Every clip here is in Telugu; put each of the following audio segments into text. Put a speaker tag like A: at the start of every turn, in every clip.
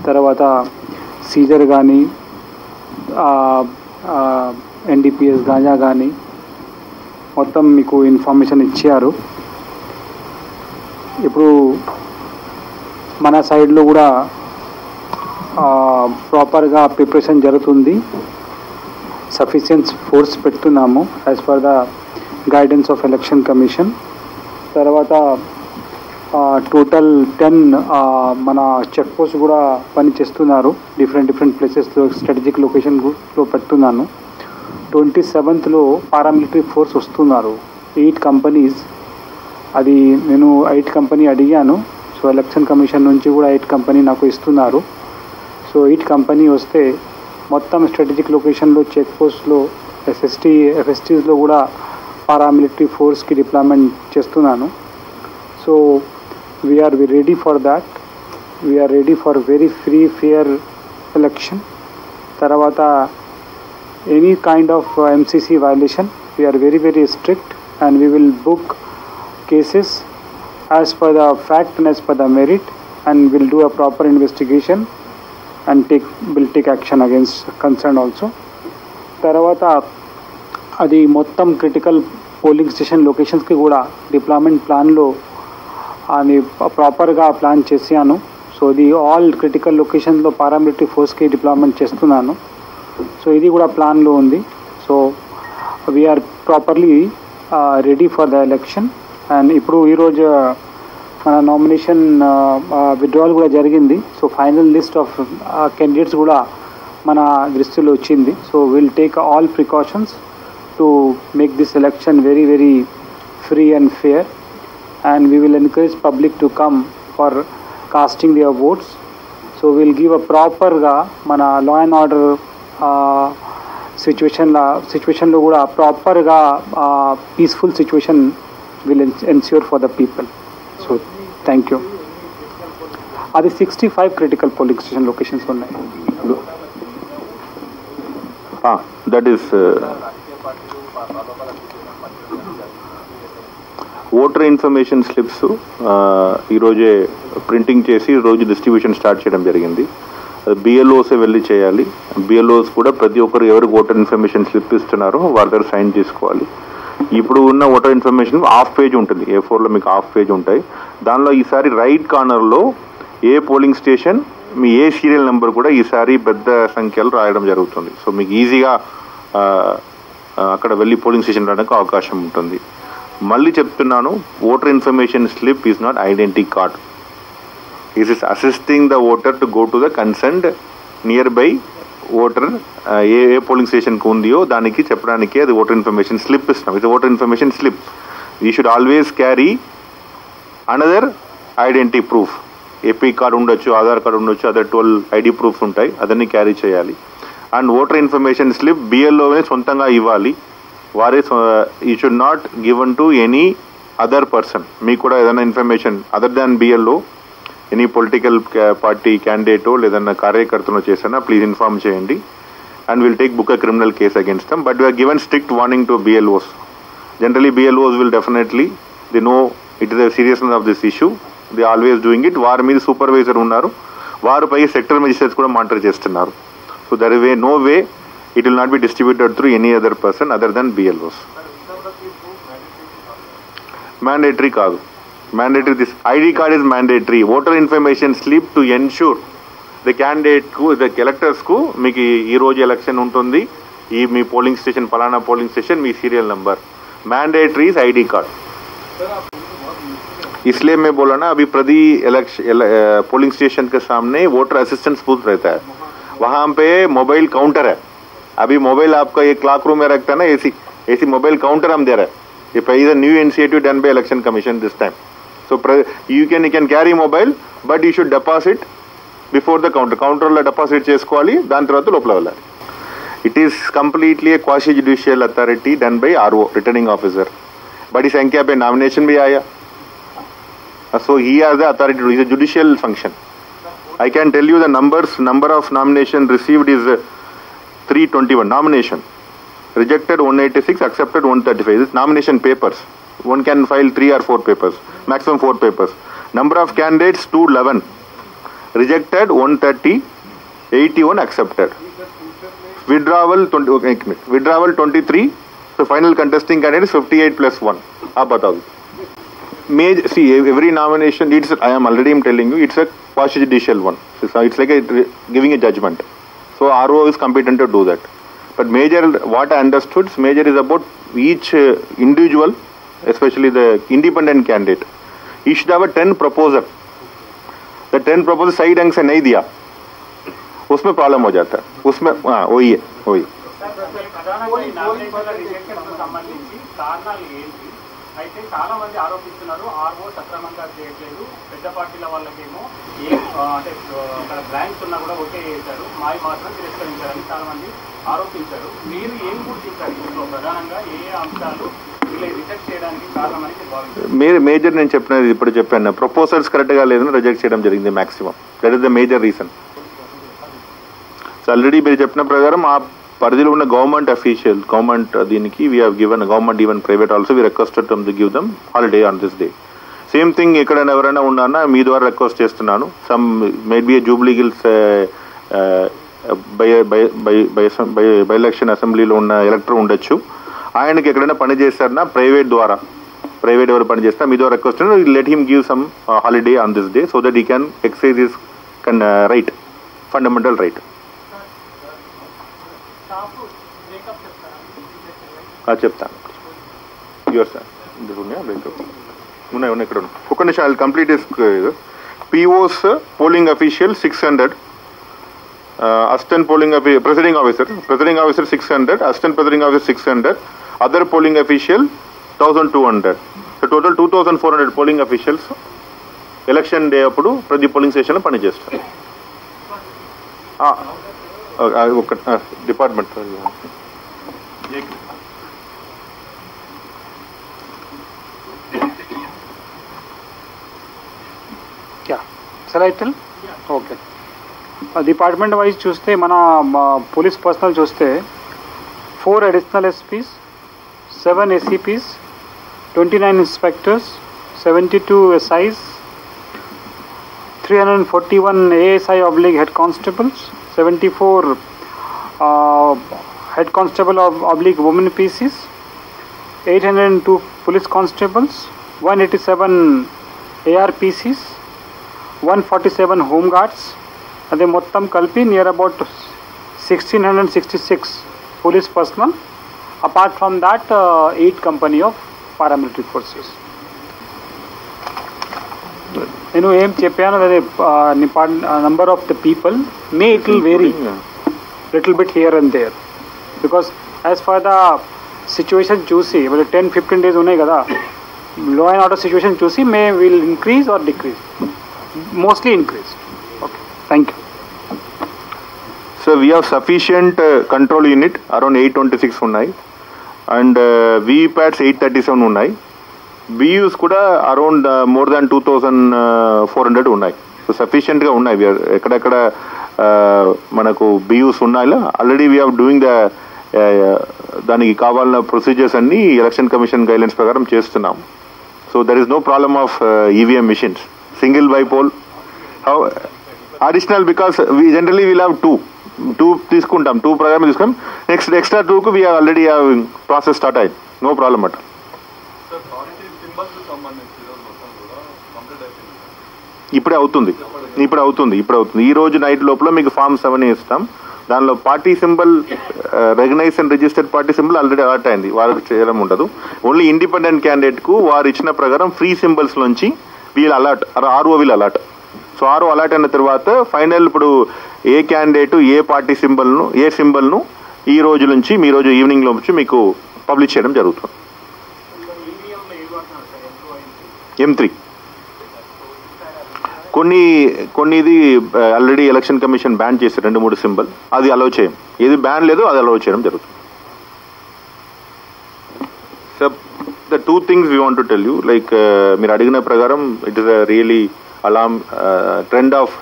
A: తర్వాత సీజర్ కానీ ఎన్డీపీఎస్ గాంజా కానీ మొత్తం మీకు ఇన్ఫర్మేషన్ ఇచ్చారు. ఇప్పుడు మన సైడ్లో కూడా ప్రాపర్గా ప్రిపరేషన్ జరుగుతుంది. సఫిషియెంట్ ఫోర్స్ పెడుతున్నాము as per the guidance of election commission. తర్వాత టోటల్ 10 మన చెక్ పోస్ట్ కూడా పనిచేస్తున్నారు. డిఫరెంట్ ప్లేసెస్లో స్ట్రాటజిక్ లొకేషన్లో పెడుతున్నాను. 27th పారామిలిటరీ ఫోర్స్ వస్తున్నారు 8 కంపెనీస్. అది నేను 8 కంపెనీ అడిగాను. సో ఎలక్షన్ కమిషన్ నుంచి కూడా 8 కంపెనీ నాకు ఇస్తున్నారు. సో 8 కంపెనీ వస్తే మొత్తం స్ట్రాటజిక్ లొకేషన్లో చెక్ పోస్ట్లో ఎఫ్ఎస్టీస్లో కూడా పారామిలిటరీ ఫోర్స్కి డిప్లాయ్మెంట్ చేస్తున్నాను. So we're ready for that. We're ready for very free fair election. తర్వాత any kind of MCC violation, we are very strict and we will book cases as per the fact and as per the merit, and will do a proper investigation and will take action against concerned also. తర్వాత అది మొత్తం క్రిటికల్ పోలింగ్ స్టేషన్ లొకేషన్స్కి కూడా డిప్లాయ్మెంట్ ప్లాన్లో అని ప్రాపర్గా ప్లాన్ చేశాను. సో ఇది ఆల్ క్రిటికల్ లొకేషన్స్లో పారామిలిటరీ ఫోర్స్కి డిప్లాయ్మెంట్ చేస్తున్నాను. సో ఇది కూడా ప్లాన్లో ఉంది. So we are properly ready for the election. And ఇప్పుడు ఈరోజు మన నామినేషన్ విత్డ్రావల్ కూడా జరిగింది. So final list of candidates కూడా మన దృష్టిలో వచ్చింది. So will take all precautions to make this election very free and fair, and we will encourage public to come for casting their votes. So we'll give a proper ga mana law and order situation lo kuda proper ga peaceful situation will ensure for the people. So thank you. Adi 65 critical polling station locations unnai.
B: That is voter information slips ఈరోజే ప్రింటింగ్ చేసి రోజు డిస్ట్రిబ్యూషన్ స్టార్ట్ చేయడం జరిగింది. బిఎల్ఓసే వెళ్ళి చేయాలి. బిఎల్ఓస్ కూడా ప్రతి ఒక్కరు ఎవరికి ఓటర్ ఇన్ఫర్మేషన్ స్లిప్ ఇస్తున్నారో వారి దగ్గర సైన్ చేసుకోవాలి. ఇప్పుడు ఉన్న ఓటర్ ఇన్ఫర్మేషన్ హాఫ్ పేజ్ ఉంటుంది. A4లో మీకు హాఫ్ పేజ్ ఉంటాయి. దానిలో ఈసారి రైట్ కార్నర్లో ఏ పోలింగ్ స్టేషన్ మీ ఏ సీరియల్ నెంబర్ కూడా ఈసారి పెద్ద సంఖ్యలో రాయడం జరుగుతుంది. సో మీకు ఈజీగా అక్కడ వెళ్ళి పోలింగ్ స్టేషన్ రావడానికి అవకాశం ఉంటుంది. మళ్ళీ చెప్తున్నాను, voter information slip is not identity card. It is assisting the voter to go to the concerned near by voter A polling స్టేషన్కి ఉందో దానికి చెప్పడానికి అది ఓటర్ ఇన్ఫర్మేషన్ స్లిప్ ఇస్తున్నాం. ఇది voter information slip. You should always carry another identity proof. EP card ఉండొచ్చు, ఆధార్ కార్డు ఉండొచ్చు, అదర్ 12 ఐడి ప్రూఫ్స్ ఉంటాయి, అదన్నీ క్యారీ చేయాలి. అండ్ ఓటర్ ఇన్ఫర్మేషన్ స్లిప్ బిఎల్ఓనే సొంతంగా ఇవ్వాలి. వారే you should not given to any other person. మీకు కూడా ఏదైనా information other than BLO any political party క్యాండిడేటో లేదన్నా కార్యకర్తనో చేసినా ప్లీజ్ ఇన్ఫార్మ్ చేయండి. And will take book a criminal case against dum. But we are given strict warning to BLOs. Generally BLOs will definitely they know it is the seriousness of this issue. They always doing it. వారి మీద సూపర్వైజర్ ఉన్నారు, వారిపై సెక్టర్ మెజిస్ట్రేట్స్ కూడా మానిటర్ చేస్తున్నారు. So there is no way it will not be distributed through any other person other than BLOs. Mandatory kaadu. Mandatory, this ID card is mandatory. Voter information slip to ensure the candidate ku, the electors ku meeki ee roju election untundi, ee mee polling station palana polling station mee serial number. Mandatory is ID card. इसलिए मैं बोला ना, अभी प्रति पोलिंग स्टेशन के सामने वोटर असिस्टेंस बूथ रहता है, वहाँ पे मोबाइल काउंटर है. अभी मोबाइल आपका ये क्लॉक रूम में रखता है ना, ऐसी मोबाइल काउंटर हम दे रहे हैं. ये is a new initiative done by election commission this time. So you can carry mobile, but you should deposit before the counter. Counter lo deposit chesukovali, dan tarvata lopala vellali. It is completely a quasi judicial authority done by RO, returning officer. Badi sankhya pe nomination bhi aaya. So he has the authority to do. It is a judicial function. I can tell you the number of nomination received is 321 nomination, rejected 186, accepted 135. This nomination papers. One can file 3 or 4 papers, maximum 4 papers. Number of candidates 211. Rejected 130, 81 accepted. Withdrawal 23. So final contesting candidate is 58 plus 1. आप बताओ. See, every nomination, I am already telling you, it's a quasi-judicial one. So it's like giving a judgment. So RO is competent to do that. But major, what I understood, major is about each individual, especially the independent candidate. He should have a 10 proposal. The 10 proposal side अंग से नहीं दिया, उसमें प्रॉब्लम हो जाता है. उसमें वही है.
C: అయితే చాలా మంది ఆరోపిస్తున్నారు ఆర్ఓ సక్రమంగా చేయట్లేదు, పెద్ద పార్టీల వాళ్ళకేమో అంటే అక్కడ బ్లాంక్స్ ఉన్నా కూడా ఓకే చేశారు, మావి మాత్రం తిరస్కరించారని చాలా మంది ఆరోపించారు. మీరు ఏం గుర్తించారు ఇందులో ప్రధానంగా ఏ అంశాలు ఇలా రిజెక్ట్ చేయడానికి కారణమని భావించారు?
B: మేజర్ నేను చెప్పినది ఇప్పుడు చెప్పాను, ప్రపోజల్స్ కరెక్ట్ గా లేదని రిజెక్ట్ చేయడం జరిగింది maximum. That is the major reason. So already మీరు చెప్పిన ప్రకారం ఆ పరిధిలో ఉన్న గవర్నమెంట్ అఫీషియల్, గవర్నమెంట్ దీనికి we have given, government even private also we requested to give them holiday on this day. Same thing ఎక్కడైనా ఎవరైనా ఉన్నారన్నా మీ ద్వారా రిక్వెస్ట్ చేస్తున్నాను. Some maybe Jubilee hills by election అసెంబ్లీలో ఉన్న ఎలక్టర్ ఉండొచ్చు, ఆయనకి ఎక్కడైనా పని చేస్తారన్నా ప్రైవేట్ ఎవరు పని చేస్తారా మీ ద్వారా request let him give some holiday on this day so that he can excise his right, fundamental right. చెప్తాను. యువర్ సార్ ఉన్నాయి ఇక్కడ ఒక నిమిషం. I complete POs polling official 600, assistant polling presiding officer 600, assistant presiding officer 600, other polling official 1200. So total 2400 polling officials election day అప్పుడు ప్రతి పోలింగ్ స్టేషన్లో పనిచేస్తారు. ఒక డిపార్ట్మెంట్
A: ఓకే. డిపార్ట్మెంట్ వైజ్ చూస్తే మన పోలీస్ పర్సనల్ చూస్తే 4 additional SP's, 7 ACPs, 29 inspectors, 72 SIs, 341 ASI/ head constables, 74 head constable / women PCs, 802 police constables, 187 ARPCs, 147 home guards. అదే మొత్తం కలిపి near about 1666 police personnel. Apart from that 8 company of paramilitary forces. నేను ఏం చెప్పాను అదే number of the people may it will vary little bit here and there because as for the situation చూసి 10-15 days ఉన్నాయి కదా, లా అండ్ ఆర్డర్ సిచ్యువేషన్ చూసి may will increase or decrease, mostly increase. Okay, thank you.
B: So we have sufficient control unit around 826 ఉన్నాయి and VVPATs 837 ఉన్నాయి. BUs కూడా అరౌండ్ మోర్ దాన్ 2400 ఉన్నాయి. సో సఫిషియెంట్గా ఉన్నాయి. ఎక్కడెక్కడ మనకు BUs ఉన్నాయి ఆల్రెడీ వీఆర్ డూయింగ్ ద దానికి కావాలన్న ప్రొసీజర్స్ అన్ని ఎలక్షన్ కమిషన్ గైడ్లైన్స్ ప్రకారం చేస్తున్నాం. So there is no problem of EVM machines. Single by poll additional because generally we'll have 2 తీసుకుంటాం, 2 ప్రకారం తీసుకుంటాం. నెక్స్ట్ ఎక్స్ట్రా 2కు వీ ఆల్రెడీ ప్రాసెస్ స్టార్ట్ అయింది, నో ప్రాబ్లం అట. ఇప్పుడే అవుతుంది. ఈ రోజు నైట్ లోపల మీకు Form 7 ఇస్తాం. దానిలో party symbol recognize and registered party symbol already allot అయింది, వాళ్ళకి చేయడం ఉండదు. ఓన్లీ ఇండిపెండెంట్ క్యాండిడేట్కు వారు ఇచ్చిన ప్రకారం ఫ్రీ సింబల్స్ నుంచి వీళ్ళు allot, RO will allot. So RO allot అయిన తర్వాత ఫైనల్ ఇప్పుడు ఏ క్యాండిడేట్ ఏ పార్టీ సింబల్ను ఏ సింబల్ను ఈ రోజు నుంచి మీ రోజు ఈవినింగ్ లో నుంచి మీకు పబ్లిష్ చేయడం జరుగుతుంది. M3 కొన్నిది ఆల్రెడీ ఎలక్షన్ కమిషన్ బ్యాన్ చేసి 2-3 సింబల్ అది అలౌ చేయం, ఏది బ్యాన్ లేదో అది అలౌ చేయడం జరుగుతుంది. So the 2 things we want to tell you, like మీరు అడిగిన ప్రకారం it is a really alarm trend of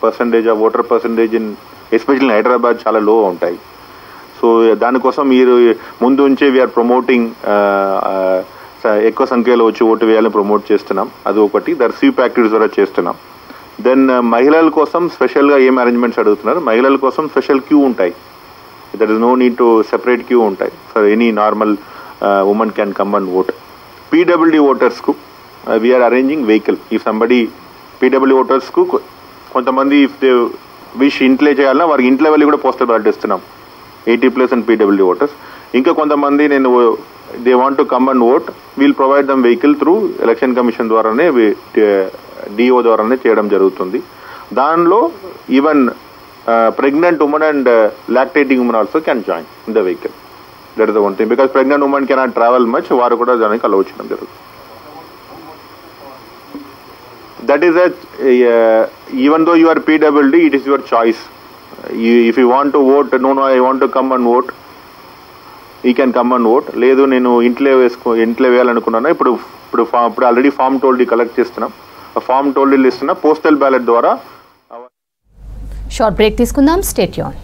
B: percentage of voter percentage in especially Hyderabad చాలా లో ఉంటాయి. సో దానికోసం మీరు ముందు నుంచే వీఆర్ ప్రమోటింగ్ ఎక్కువ సంఖ్యలో వచ్చి ఓటు వేయాలని ప్రమోట్ చేస్తున్నాం. అది ఒకటి. స్వీప్ యాక్టివిటీస్ ద్వారా చేస్తున్నాం. దెన్ మహిళల కోసం స్పెషల్గా ఏం అరేంజ్మెంట్స్ అడుగుతున్నారు, మహిళల కోసం స్పెషల్ క్యూ ఉంటాయి. There is no need to separate queue ఉంటాయి for any normal women can come and vote. PWD ఓటర్స్కు వీఆర్ అరేంజింగ్ వెహికల్. ఈ సంబడి పీడబ్ల్యూ ఓటర్స్కు కొంతమంది ఇఫ్ దే విష్ ఇంట్లో చేయాలన్నా వారికి ఇంట్లో వెళ్ళి కూడా పోస్టల్ బ్యాలెట్ ఇస్తున్నాం 80+ అండ్ పీడబ్ల్యూ ఓటర్స్. ఇంకా కొంతమంది నేను they want to come and vote, we'll provide them vehicle through election commission ద్వారానే డిఓ ద్వారానే చేయడం జరుగుతుంది. దానిలో even pregnant women and lactating women also can join in the vehicle. That is the one thing, because pregnant women cannot travel much, వారు కూడా దానికి అలౌ చేయడం జరుగుతుంది. That is that even though you are PWD, it is your choice. If you want to vote, no, I want to come and vote, you can come and vote. లేదు నేను ఇంట్లో వేయాలనుకున్నాను, ఇప్పుడు ఆల్రెడీ ఫామ్ టోల్డీ కలెక్ట్ చేస్తున్నాం, ఫామ్ టోల్డీలు ఇస్తున్నా పోస్టల్ బ్యాలెట్ ద్వారా.
D: షార్ట్ బ్రేక్ తీసుకుందాం, స్టే ట్యూన్.